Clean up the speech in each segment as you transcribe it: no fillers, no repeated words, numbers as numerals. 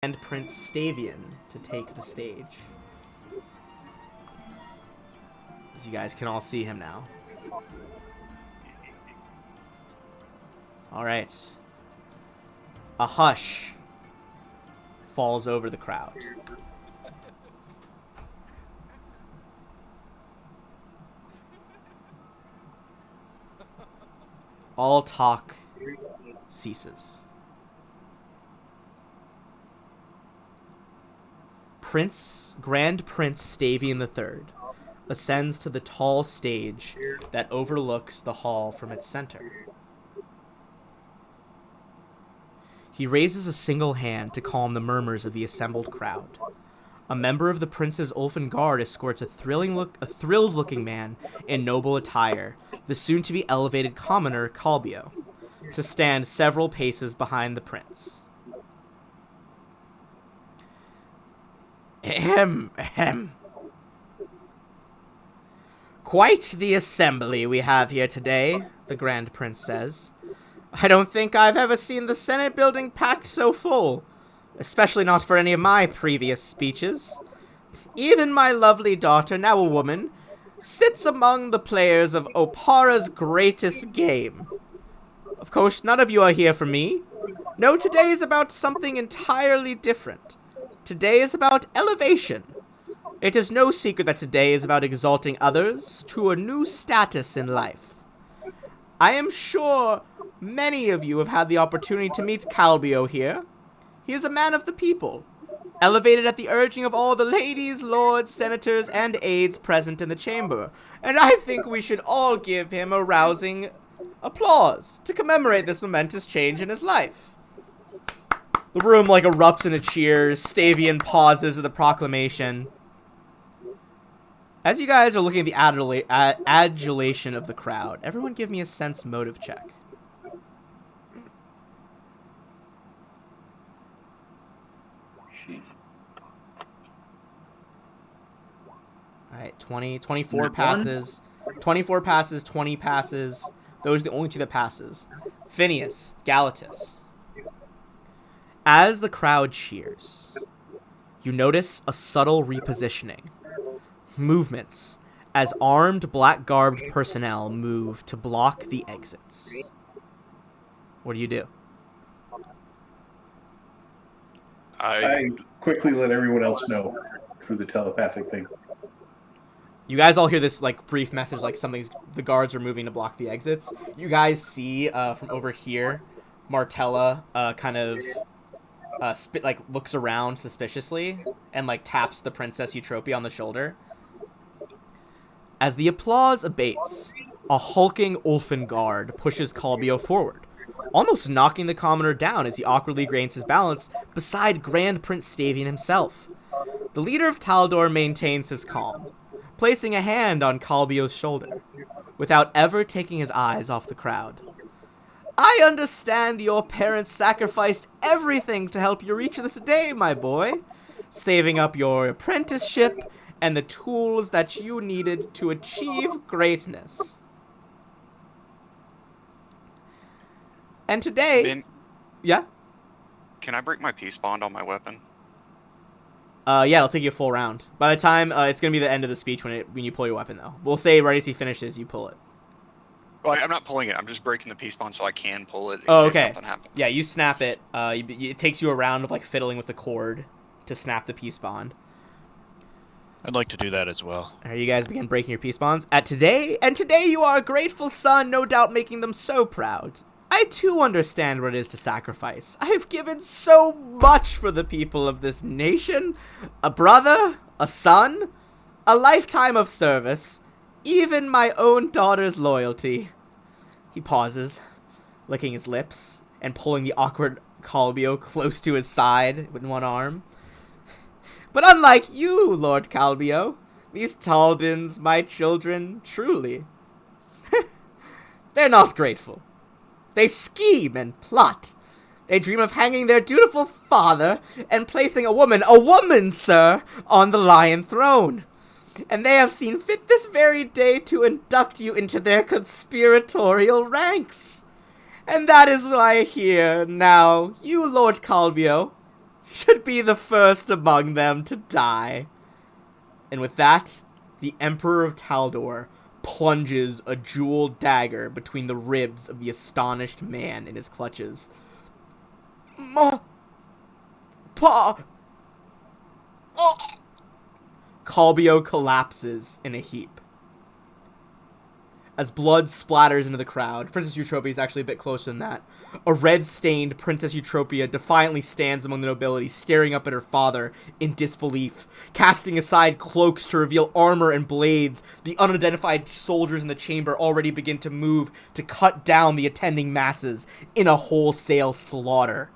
Grand Prince Stavian to take the stage. As you guys can all see him now. Alright. A hush falls over the crowd. All talk ceases. Grand Prince Stavian III ascends to the tall stage that overlooks the hall from its center. He raises a single hand to calm the murmurs of the assembled crowd. A member of the prince's Ulfen guard escorts a thrilled-looking man in noble attire, the soon-to-be elevated commoner Calbio, to stand several paces behind the prince. Ahem. Quite the assembly we have here today, the Grand Prince says. I don't think I've ever seen the Senate building packed so full, especially not for any of my previous speeches. Even my lovely daughter, now a woman, sits among the players of Opara's greatest game. Of course, none of you are here for me. No, today is about something entirely different. Today is about elevation. It is no secret that today is about exalting others to a new status in life. I am sure many of you have had the opportunity to meet Calbio here. He is a man of the people, elevated at the urging of all the ladies, lords, senators, and aides present in the chamber, and I think we should all give him a rousing applause to commemorate this momentous change in his life. The room, erupts into cheers. Stavian pauses at the proclamation. As you guys are looking at the adulation of the crowd, everyone give me a sense motive check. Alright, 24 passes. 24 passes, 20 passes. Those are the only two that passes. Phineas, Galatus. As the crowd cheers, you notice a subtle repositioning. Movements as armed, black-garbed personnel move to block the exits. What do you do? I quickly let everyone else know through the telepathic thing. You guys all hear this brief message, the guards are moving to block the exits. You guys see from over here, Martella looks around suspiciously and taps the Princess Eutropia on the shoulder. As the applause abates, a hulking Ulfen guard pushes Calbio forward, almost knocking the commoner down as he awkwardly gains his balance beside Grand Prince Stavian himself. The leader of Taldor maintains his calm, placing a hand on Calbio's shoulder, without ever taking his eyes off the crowd. I understand your parents sacrificed everything to help you reach this day, my boy, saving up your apprenticeship and the tools that you needed to achieve greatness. And today... Ben, yeah? Can I break my peace bond on my weapon? Yeah, it'll take you a full round. By the time, it's going to be the end of the speech when you pull your weapon, though. We'll say right as he finishes, you pull it. Well, I'm not pulling it. I'm just breaking the peace bond so I can pull it in case something happens. Yeah, you snap it. It takes you a round of fiddling with the cord to snap the peace bond. I'd like to do that as well. All right, you guys begin breaking your peace bonds. Today you are a grateful son, no doubt making them so proud. I too understand what it is to sacrifice. I have given so much for the people of this nation. A brother, a son, a lifetime of service, even my own daughter's loyalty. He pauses, licking his lips and pulling the awkward Calbio close to his side with one arm. But unlike you, Lord Calbio, these Taldans, my children, truly, they're not grateful. They scheme and plot. They dream of hanging their dutiful father and placing a woman, sir, on the lion throne. And they have seen fit this very day to induct you into their conspiratorial ranks. And that is why here, now, you, Lord Calbio, should be the first among them to die. And with that, the Emperor of Taldor plunges a jeweled dagger between the ribs of the astonished man in his clutches. Pa! Oh! Calbio collapses in a heap. As blood splatters into the crowd, Princess Eutropia is actually a bit closer than that. A red-stained Princess Eutropia defiantly stands among the nobility, staring up at her father in disbelief, casting aside cloaks to reveal armor and blades. The unidentified soldiers in the chamber already begin to move to cut down the attending masses in a wholesale slaughter.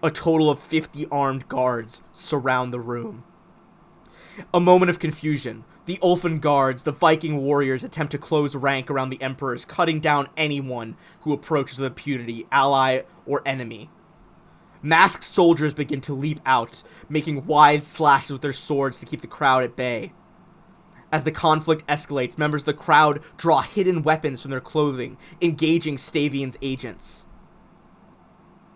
A total of 50 armed guards surround the room. A moment of confusion. The Ulfin guards, the Viking warriors, attempt to close rank around the emperors, cutting down anyone who approaches with impunity, ally or enemy. Masked soldiers begin to leap out, making wide slashes with their swords to keep the crowd at bay. As the conflict escalates, members of the crowd draw hidden weapons from their clothing, engaging Stavian's agents.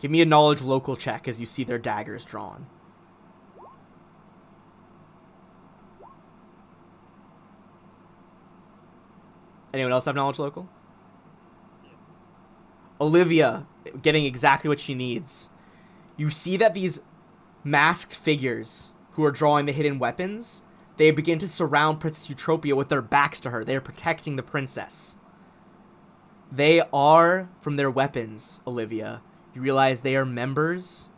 Give me a knowledge local check as you see their daggers drawn. Anyone else have knowledge local? Olivia, getting exactly what she needs. You see that these masked figures who are drawing the hidden weapons, they begin to surround Princess Eutropia with their backs to her. They are protecting the princess. They are, from their weapons, Olivia, you realize they are members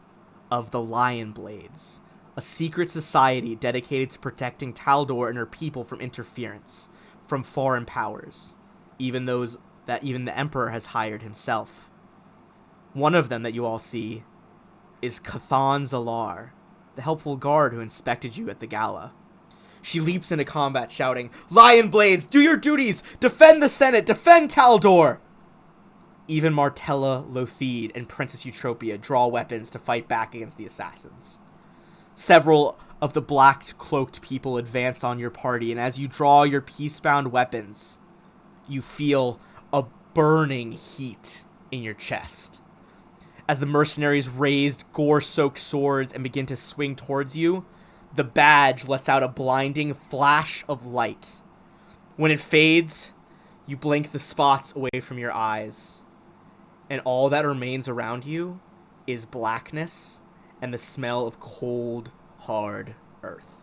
of the Lion Blades, a secret society dedicated to protecting Taldor and her people from interference from foreign powers, even those that even the Emperor has hired himself. One of them that you all see is Cathan Zalar, the helpful guard who inspected you at the gala. She leaps into combat, shouting, "Lion Blades, do your duties! Defend the Senate! Defend Taldor!" Even Martella, Lothide, and Princess Eutropia draw weapons to fight back against the assassins. Several of the black-cloaked people advance on your party, and as you draw your peace-bound weapons, you feel a burning heat in your chest. As the mercenaries raise gore-soaked swords and begin to swing towards you, the badge lets out a blinding flash of light. When it fades, you blink the spots away from your eyes, and all that remains around you is blackness and the smell of cold, hard earth.